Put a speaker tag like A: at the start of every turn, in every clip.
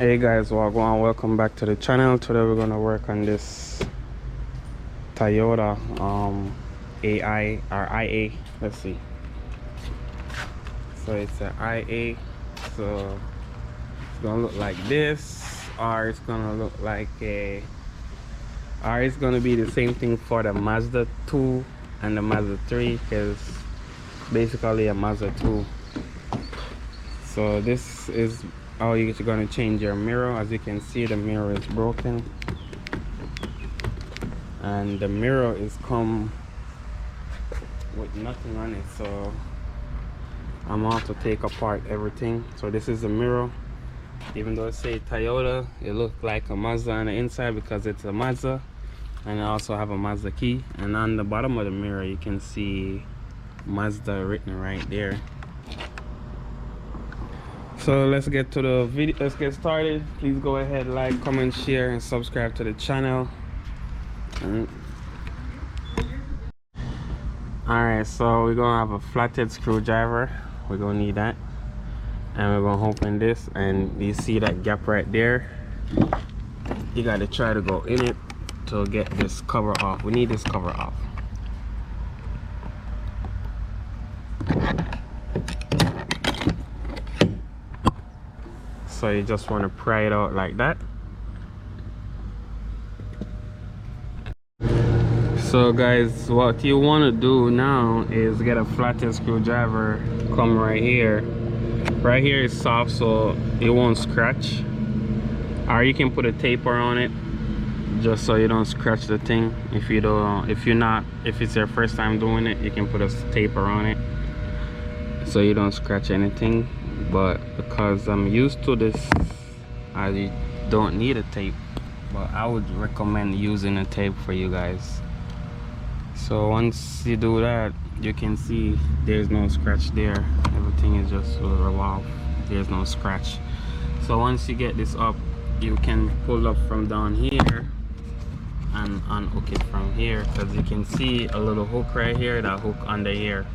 A: Hey guys, welcome back to the channel. Today we're gonna work on this Toyota AI or IA. Let's see. So it's an IA. So it's gonna look like this, or it's gonna look like a, or it's gonna be the same thing for the Mazda 2 and the Mazda 3, because basically a Mazda 2. So this is how you're going to change your mirror. As you can see, the mirror is broken, and the mirror is come with nothing on it, so I'm going to take apart everything. So this is the mirror. Even though it say Toyota, it looks like a Mazda on the inside because it's a Mazda, and I also have a Mazda key. And on the bottom of the mirror you can see Mazda written right there. So let's get to the video. Let's get started. Please go ahead, like, comment, share, and subscribe to the channel. Alright, so we're gonna have a flathead screwdriver. We're gonna need that, and we're gonna open this, and you see that gap right there. You gotta try to go in it to get this cover off. We need this cover off. So you just want to pry it out like that. So guys, what you want to do now is get a flathead screwdriver. Come right here. Right here is soft, so it won't scratch. Or you can put a taper on it, just so you don't scratch the thing. If it's your first time doing it, you can put a taper on it, so you don't scratch anything. But because I'm used to this, I don't need a tape, but I would recommend using a tape for you guys. So once you do that, you can see there's no scratch there. Everything is just revolved. There's no scratch. So once you get this up, you can pull up from down here and unhook it from here, because you can see a little hook right here, that hook under here.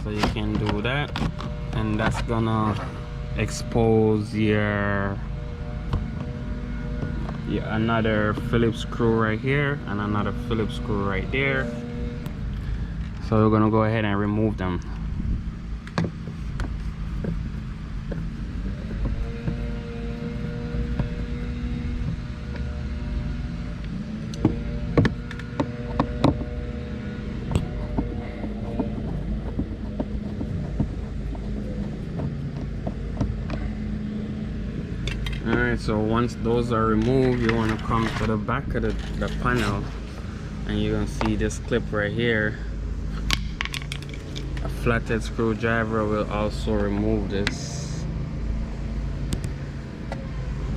A: So you can do that, and that's gonna expose your another Phillips screw right here and another Phillips screw right there. So we're gonna go ahead and remove them. Alright, so once those are removed, you want to come to the back of the panel, and you're going to see this clip right here. A flathead screwdriver will also remove this,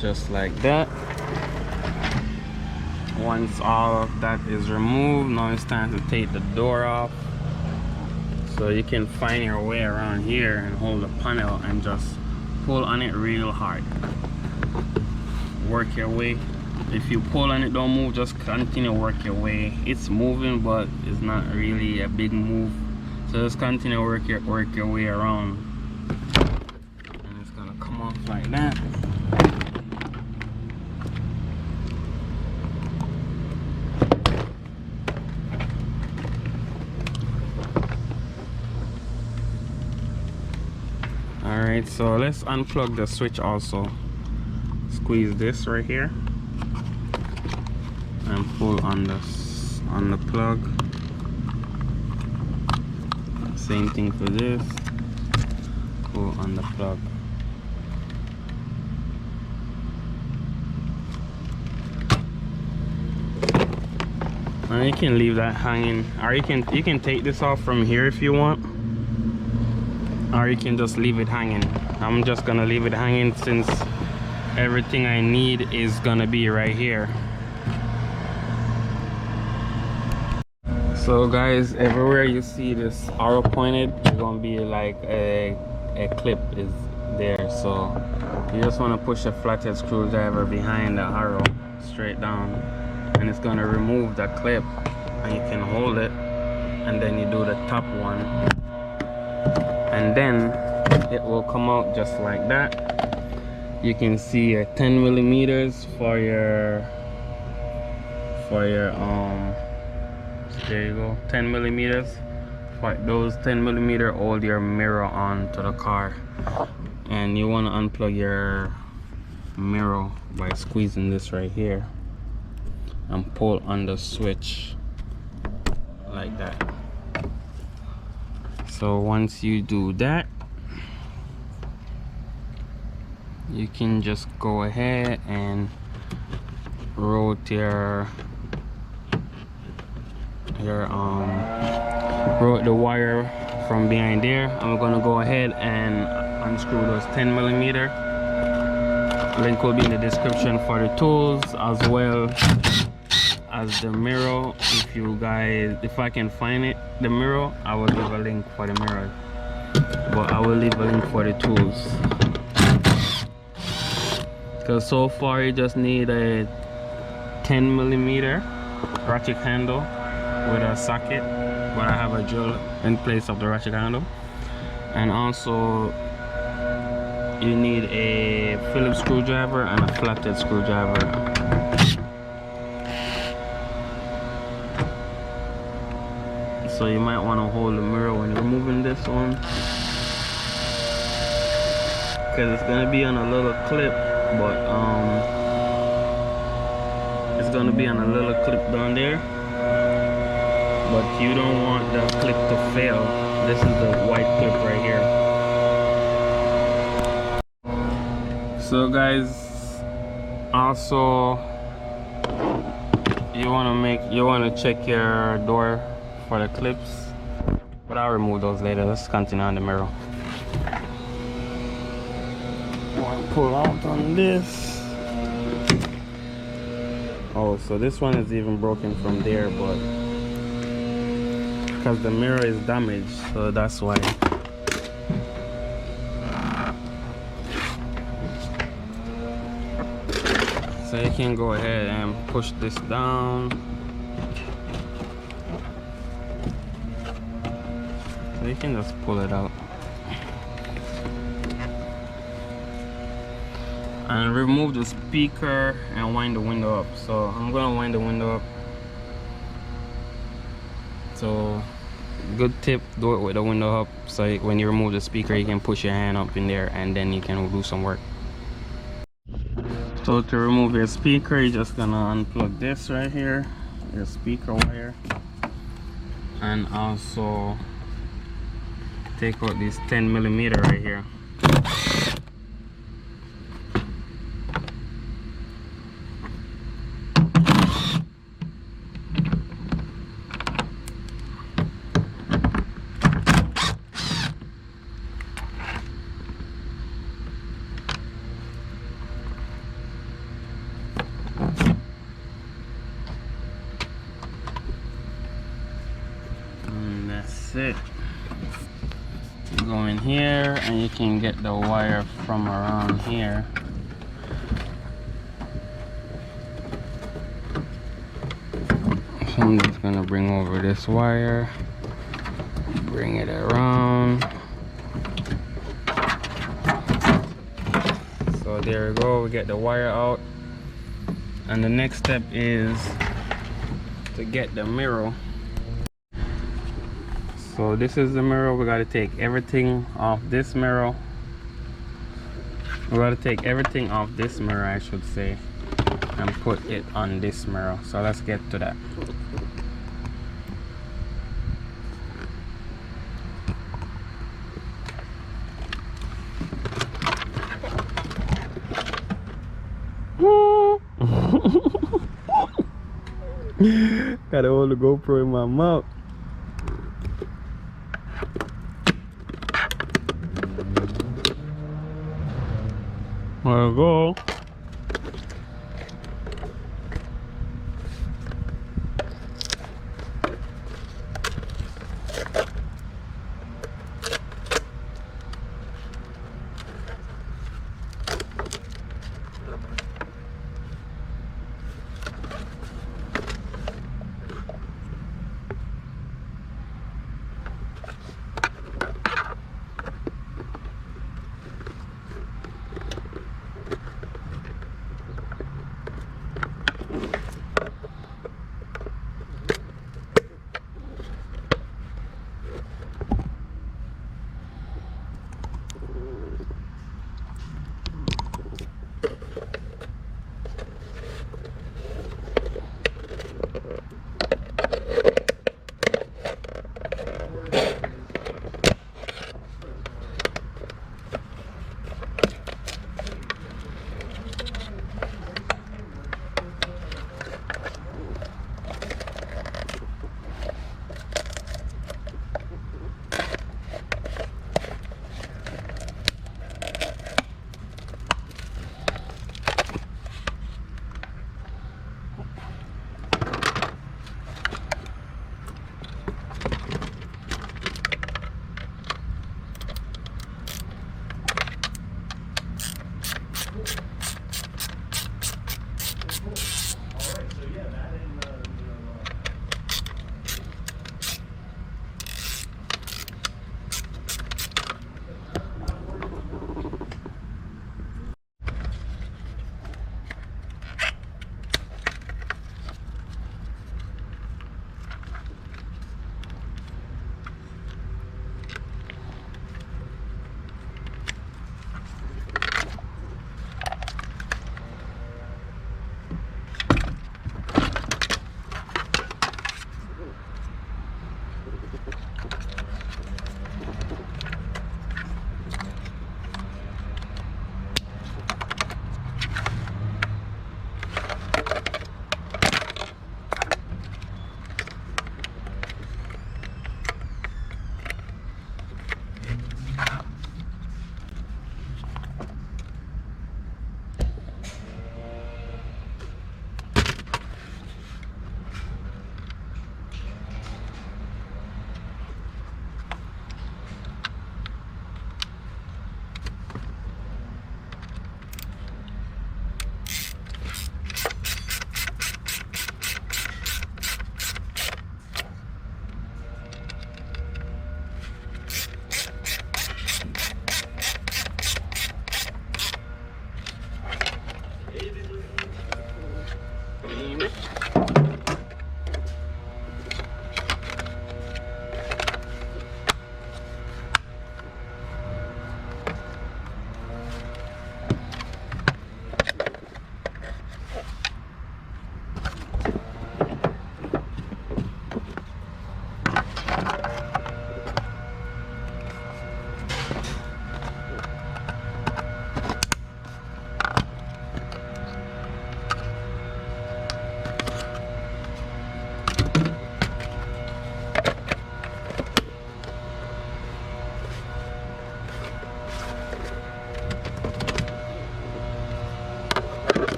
A: just like that. Once all of that is removed, now it's time to take the door off. So you can find your way around here and hold the panel and just pull on it real hard. Work your way. If you pull and it don't move, just continue work your way. It's moving, but it's not really a big move, so just continue work your way around, and it's gonna come off like that. Alright, so let's unplug the switch also. Squeeze this right here and pull on the plug. Same thing for this. Pull on the plug. Now you can leave that hanging, or you can take this off from here if you want, or you can just leave it hanging. I'm just gonna leave it hanging since everything I need is gonna be right here. So guys, everywhere you see this arrow pointed, it's gonna be like a clip is there. So you just want to push a flathead screwdriver behind the arrow straight down, and it's gonna remove that clip, and you can hold it, and then you do the top one, and then it will come out just like that. you can see your 10 millimeters for your there you go, 10 millimeters. For those 10 millimeter hold your mirror on to the car, and you want to unplug your mirror by squeezing this right here and pull on the switch like that. So once you do that, you can just go ahead and rotate route the wire from behind there. I'm gonna go ahead and unscrew those 10 millimeter. Link will be in the description for the tools as well as the mirror. If I can find it, the mirror, I will leave a link for the mirror, but I will leave a link for the tools, because so far you just need a 10 millimeter ratchet handle with a socket, but I have a drill in place of the ratchet handle, and also you need a Phillips screwdriver and a flathead screwdriver. So you might want to hold the mirror when you're removing this one, because it's gonna be on a little clip, but it's gonna be on a little clip down there, but you don't want the clip to fail. This is the white clip right here. So guys, also you want to check your door for the clips, but I'll remove those later. Let's continue on the mirror. Pull out on this. Oh, so this one is even broken from there, but because the mirror is damaged, so that's why. So you can go ahead and push this down. So you can just pull it out and remove the speaker and wind the window up. So I'm gonna wind the window up. So good tip, do it with the window up, so when you remove the speaker you can push your hand up in there and then you can do some work. So to remove your speaker, you're just gonna unplug this right here, your speaker wire, and also take out this 10 millimeter right here. And that's it. You go in here and you can get the wire from around here. So I'm just gonna bring over this wire, bring it around. So there we go, we get the wire out. And the next step is to get the mirror. So this is the mirror. We got to take everything off this mirror. We got to take everything off this mirror, I should say, and put it on this mirror. So let's get to that. Gotta hold the GoPro in my mouth. There we go.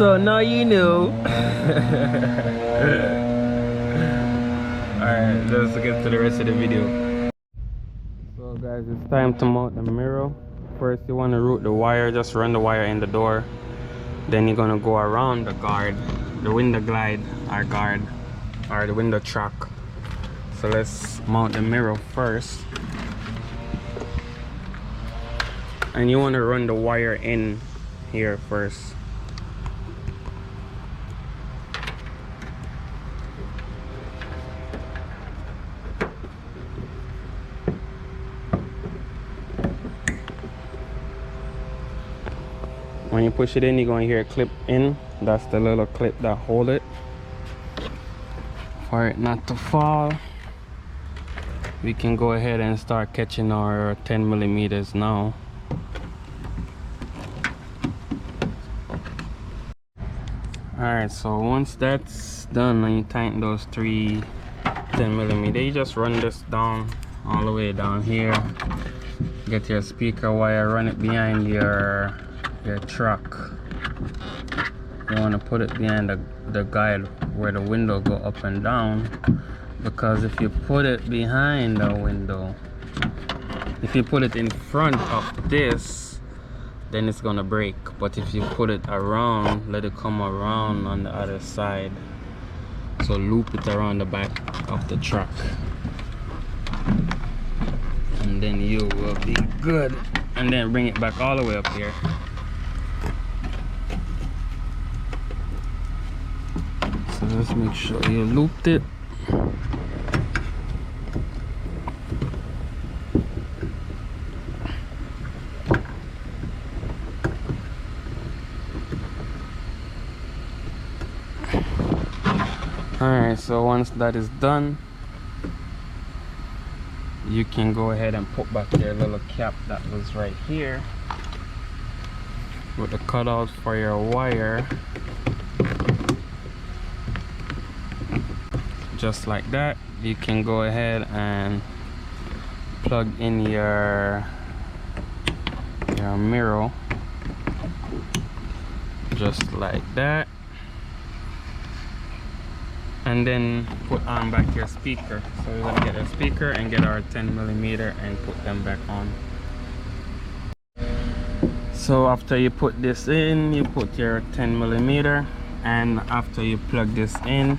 A: So now you know. Alright, let's get to the rest of the video. So guys, it's time to mount the mirror. First you want to route the wire, just run the wire in the door. Then you're gonna go around the guard, the window glide or guard, or the window track. So let's mount the mirror first. And you want to run the wire in here first. When you push it in, you're going to hear it clip in. That's the little clip that hold it for it not to fall. We can go ahead and start catching our 10 millimeters now. Alright, so once that's done and you tighten those three 10 millimeter, you just run this down all the way down here. Get your speaker wire, run it behind your truck. You want to put it behind the guide where the window go up and down, because if you put it behind the window, if you put it in front of this, then it's gonna break. But if you put it around, let it come around on the other side, so loop it around the back of the truck, and then you will be good. And then bring it back all the way up here. So let's make sure you looped it. Alright, so once that is done, you can go ahead and put back your little cap that was right here with the cutout for your wire, just like that. You can go ahead and plug in your mirror just like that, and then put on back your speaker. So we're gonna get a speaker and get our 10 millimeter and put them back on. So after you put this in, you put your 10 millimeter, and after you plug this in,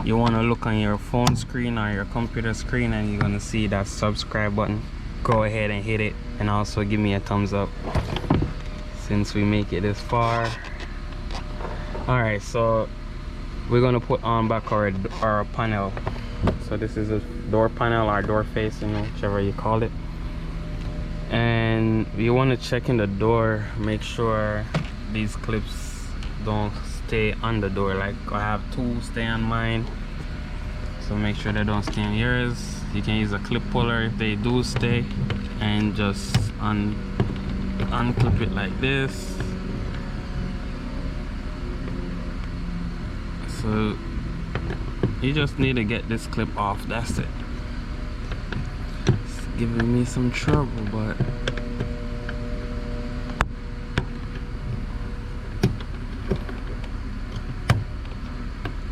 A: you want to look on your phone screen or your computer screen, and you're gonna see that subscribe button. Go ahead and hit it, and also give me a thumbs up since we make it this far. Alright, so we're gonna put on back our panel. So this is a door panel or door facing, whichever you call it. And you want to check in the door, make sure these clips don't stay on the door. Like I have two stay on mine, so make sure they don't stay on yours. You can use a clip puller if they do stay, and just unclip it like this. So you just need to get this clip off, that's it. It's giving me some trouble, but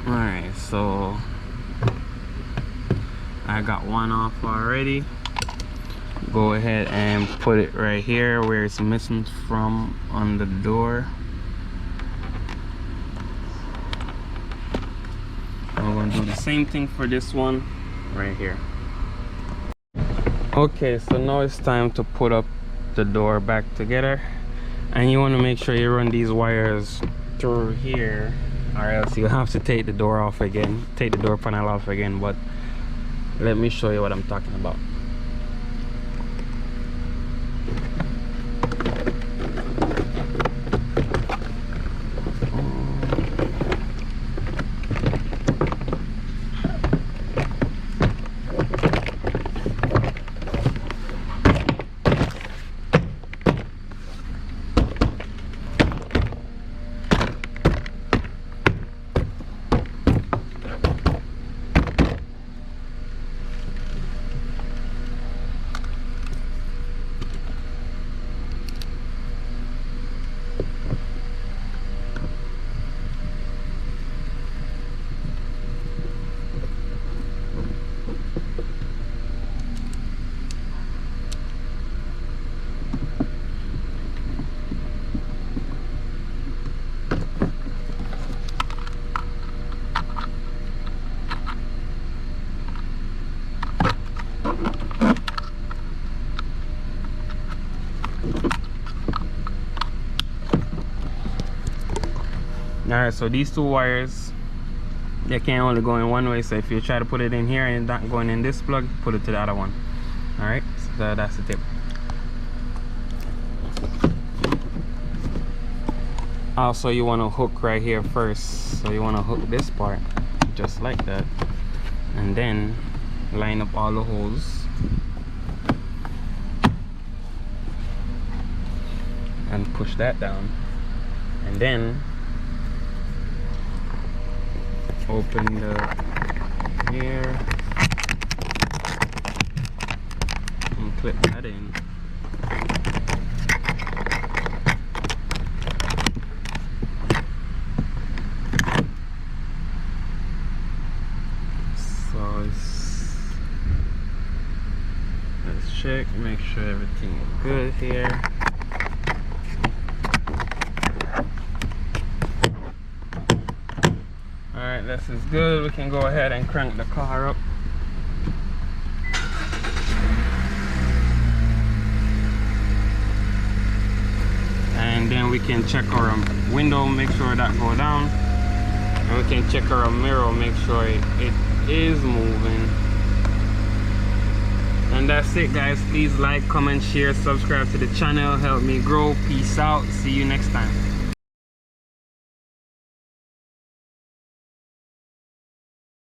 A: alright, so I got one off already. Go ahead and put it right here where it's missing from on the door. We're going to do the same thing for this one right here. Okay, so now it's time to put up the door back together, and you want to make sure you run these wires through here, or else you'll have to take the door off again, take the door panel off again. But let me show you what I'm talking about. Alright, so these two wires, they can only go in one way, so if you try to put it in here and it's not going in this plug, put it to the other one. Alright, so that's the tip. Also, you want to hook right here first, so you want to hook this part just like that, and then line up all the holes and push that down, and then open the here and clip that in. So let's check, make sure everything is good here. Alright, this is good. We can go ahead and crank the car up. And then we can check our window, make sure that go down. And we can check our mirror, make sure it is moving. And that's it, guys. Please like, comment, share, subscribe to the channel. Help me grow. Peace out. See you next time.